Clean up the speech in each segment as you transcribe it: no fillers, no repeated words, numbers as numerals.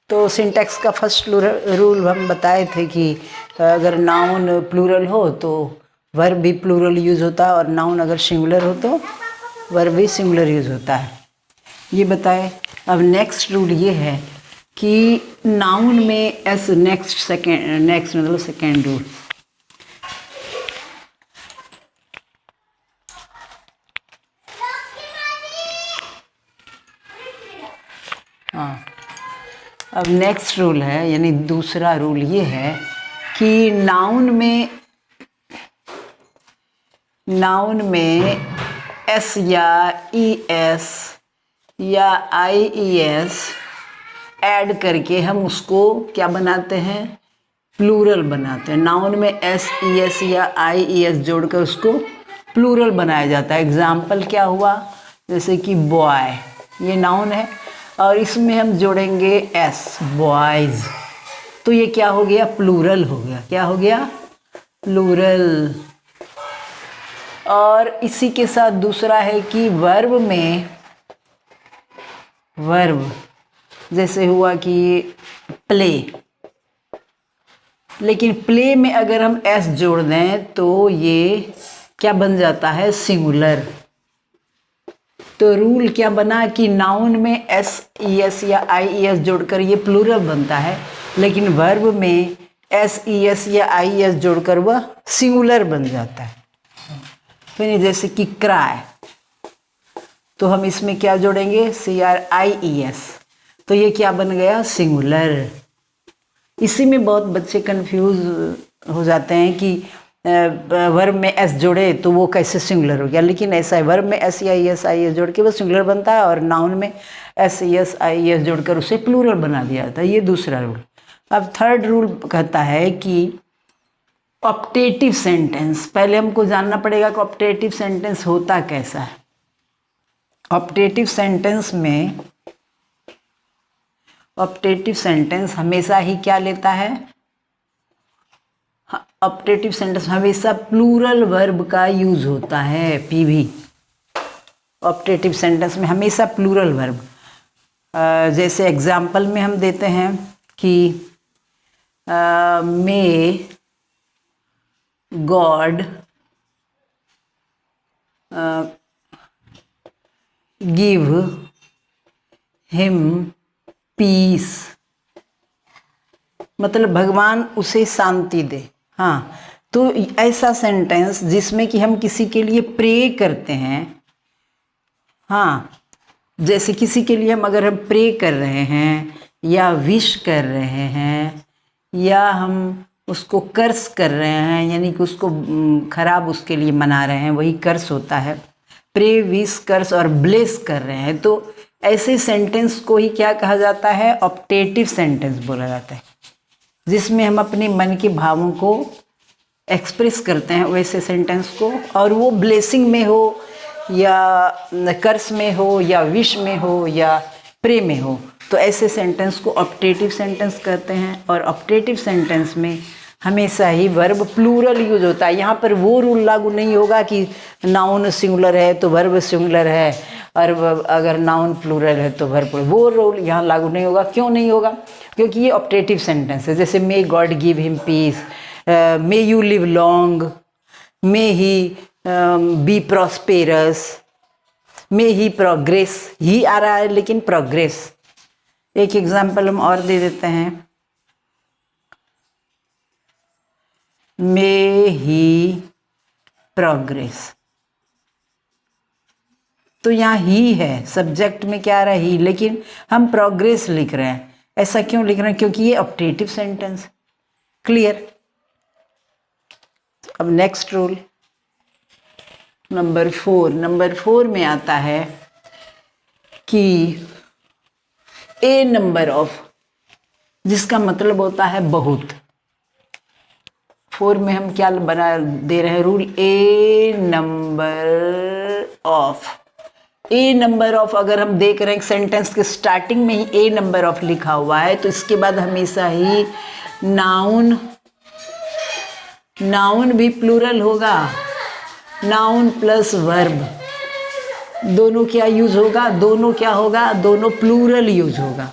तो सिंटैक्स का first rule हम बताए थे कि अगर नाउन प्लूरल हो तो वर्ब भी प्लूरल यूज़ होता है, और नाउन अगर सिंगुलर हो तो वर्ब भी सिंगुलर यूज़ होता है, ये बताए। अब नेक्स्ट रूल ये है कि नाउन में एस नेक्स्ट मतलब सेकेंड रूल, हाँ, अब नेक्स्ट रूल है, यानी दूसरा रूल ये है कि नाउन में एस या ई एस या आई ई एस ऐड करके हम उसको क्या बनाते हैं, प्लूरल बनाते हैं। नाउन में एस ई एस या आई ई एस जोड़कर उसको प्लूरल बनाया जाता है। एग्जाम्पल क्या हुआ, जैसे कि बॉय, ये नाउन है और इसमें हम जोड़ेंगे एस, बॉयज़, तो ये क्या हो गया, प्लूरल हो गया। क्या हो गया, प्लूरल। और इसी के साथ दूसरा है कि वर्ब जैसे हुआ कि प्ले, लेकिन प्ले में अगर हम एस जोड़ दें तो ये क्या बन जाता है, सिंगुलर। तो रूल क्या बना कि नाउन में एस ई एस या आई ई एस जोड़कर ये प्लूरल बनता है, लेकिन वर्ब में एस ई एस या आई ई एस जोड़कर वह सिंगुलर बन जाता है। फिर जैसे कि क्राई, तो हम इसमें क्या जोड़ेंगे, सी आर आई ई एस, तो ये क्या बन गया, सिंगुलर। इसी में बहुत बच्चे कंफ्यूज हो जाते हैं कि वर्ब में एस जोड़े तो वो कैसे सिंगुलर हो गया, लेकिन ऐसा है, वर्ब में एस आई एस जोड़ के वो सिंगुलर बनता है, और नाउन में S E S I S जोड़कर उसे प्लूरल बना दिया जाता है। ये दूसरा रूल। अब थर्ड रूल कहता है कि ऑप्टेटिव सेंटेंस, पहले हमको जानना पड़ेगा कि ऑप्टेटिव सेंटेंस होता कैसा है। ऑप्टेटिव सेंटेंस हमेशा ही क्या लेता है, ऑप्टेटिव सेंटेंस हमेशा प्लूरल वर्ब का यूज होता है, पीवी। ऑप्टेटिव सेंटेंस में हमेशा प्लूरल वर्ब, जैसे एग्जाम्पल में हम देते हैं कि may God give him peace, मतलब भगवान उसे शांति दे। हाँ, तो ऐसा सेंटेंस जिसमें कि हम किसी के लिए प्रे करते हैं, हाँ, जैसे किसी के लिए अगर हम प्रे कर रहे हैं या विश कर रहे हैं या हम उसको कर्स कर रहे हैं, यानी कि उसको खराब उसके लिए मना रहे हैं, वही कर्स होता है। प्रे, विश, कर्स और ब्लेस कर रहे हैं, तो ऐसे सेंटेंस को ही क्या कहा जाता है, ऑप्टेटिव सेंटेंस बोला जाता है, जिसमें हम अपने मन के भावों को एक्सप्रेस करते हैं वैसे सेंटेंस को, और वो ब्लेसिंग में हो या कर्स में हो या विश में हो या प्रे में हो, तो ऐसे सेंटेंस को ऑप्टेटिव सेंटेंस कहते हैं। और ऑप्टेटिव सेंटेंस में हमेशा ही वर्ब प्लूरल यूज होता है। यहाँ पर वो रूल लागू नहीं होगा कि नाउन सिंगुलर है तो वर्ब सिंगुलर है, और अगर नाउन प्लूरल है तो वर्ब, वो रूल यहाँ लागू नहीं होगा। क्यों नहीं होगा, क्योंकि ये ऑप्टेटिव सेंटेंस है। जैसे may God give him peace, may you live long, may he be prosperous, may he progress, ही आ रहा है लेकिन प्रोग्रेस। एक एग्जाम्पल हम और दे देते हैं, मे ही प्रोग्रेस, तो यहाँ ही है, सब्जेक्ट में क्या आ रहा है, ही, लेकिन हम प्रोग्रेस लिख रहे हैं। ऐसा क्यों लिख रहे हैं, क्योंकि ये ऑप्टेटिव सेंटेंस। क्लियर। अब नेक्स्ट रूल नंबर 4 में आता है कि ए नंबर ऑफ, जिसका मतलब होता है बहुत। 4 में हम क्या बना दे रहे हैं रूल, ए नंबर ऑफ अगर हम देख रहे हैं सेंटेंस के स्टार्टिंग में ही ए नंबर ऑफ लिखा हुआ है, तो इसके बाद हमेशा ही नाउन भी प्लूरल होगा। नाउन प्लस वर्ब दोनों क्या यूज होगा, दोनों प्लूरल यूज होगा।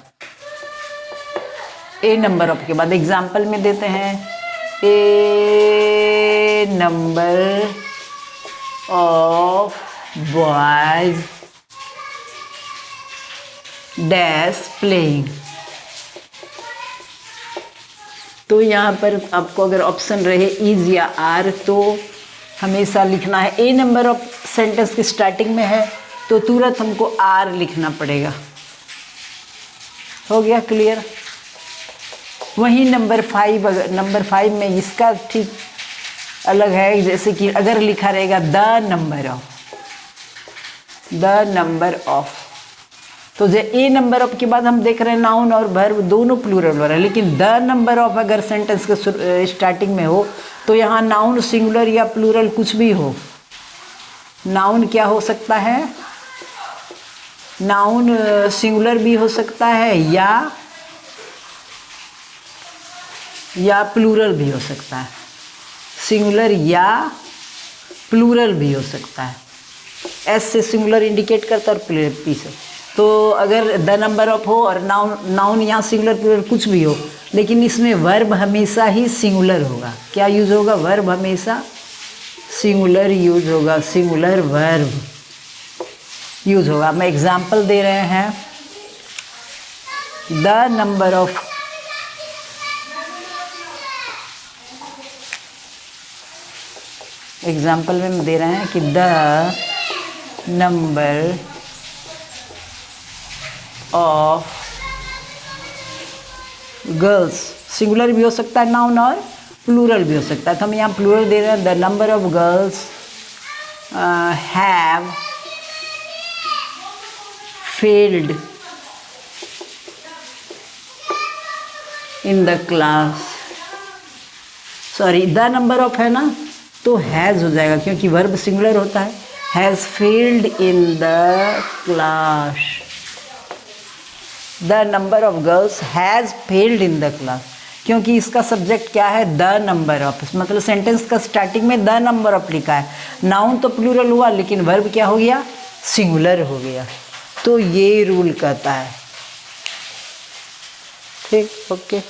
ए नंबर ऑफ के बाद एग्जाम्पल में देते हैं a number of boys dash playing. तो यहाँ पर आपको अगर ऑप्शन रहे इज या आर तो हमेशा लिखना है, ए नंबर ऑफ सेंटेंस की स्टार्टिंग में है तो तुरंत हमको आर लिखना पड़ेगा। हो गया क्लियर। वहीं नंबर 5 में इसका ठीक अलग है, जैसे कि अगर लिखा रहेगा द नंबर ऑफ, तो जो ए नंबर ऑफ के बाद हम देख रहे हैं नाउन और वर्ब दोनों प्लूरल हो रहा है, लेकिन द नंबर ऑफ अगर सेंटेंस के स्टार्टिंग में हो तो यहाँ नाउन सिंगुलर या प्लूरल कुछ भी हो। नाउन क्या हो सकता है, नाउन सिंगुलर भी हो सकता है या प्लूरल भी हो सकता है, सिंगुलर या प्लूरल भी हो सकता है। एस से सिंगुलर इंडिकेट करता है और प्लूरल पी से। तो अगर द नंबर ऑफ हो और नाउन यहाँ सिंगुलर प्लूरल कुछ भी हो, लेकिन इसमें वर्ब हमेशा ही सिंगुलर होगा। क्या यूज होगा, वर्ब हमेशा सिंगुलर यूज होगा, सिंगुलर वर्ब यूज होगा। मैं एग्जाम्पल दे रहे हैं, द नंबर ऑफ एग्जाम्पल में हम दे रहे हैं कि the number of girls, singular भी हो सकता है नाउन और प्लूरल भी हो सकता है। तो हम यहाँ प्लूरल दे रहे हैं, the number of girls have failed in the class. Sorry, the number of है ना तो हैज़ हो जाएगा क्योंकि वर्ब सिंगुलर होता है। Has failed in the class, the number of girls has failed in the class, क्योंकि इसका सब्जेक्ट क्या है, द नंबर ऑफ, मतलब सेंटेंस का स्टार्टिंग में द नंबर ऑफ लिखा है। नाउन तो प्लूरल हुआ लेकिन वर्ब क्या हो गया, सिंगुलर हो गया। तो ये रूल कहता है। ठीक, ओके।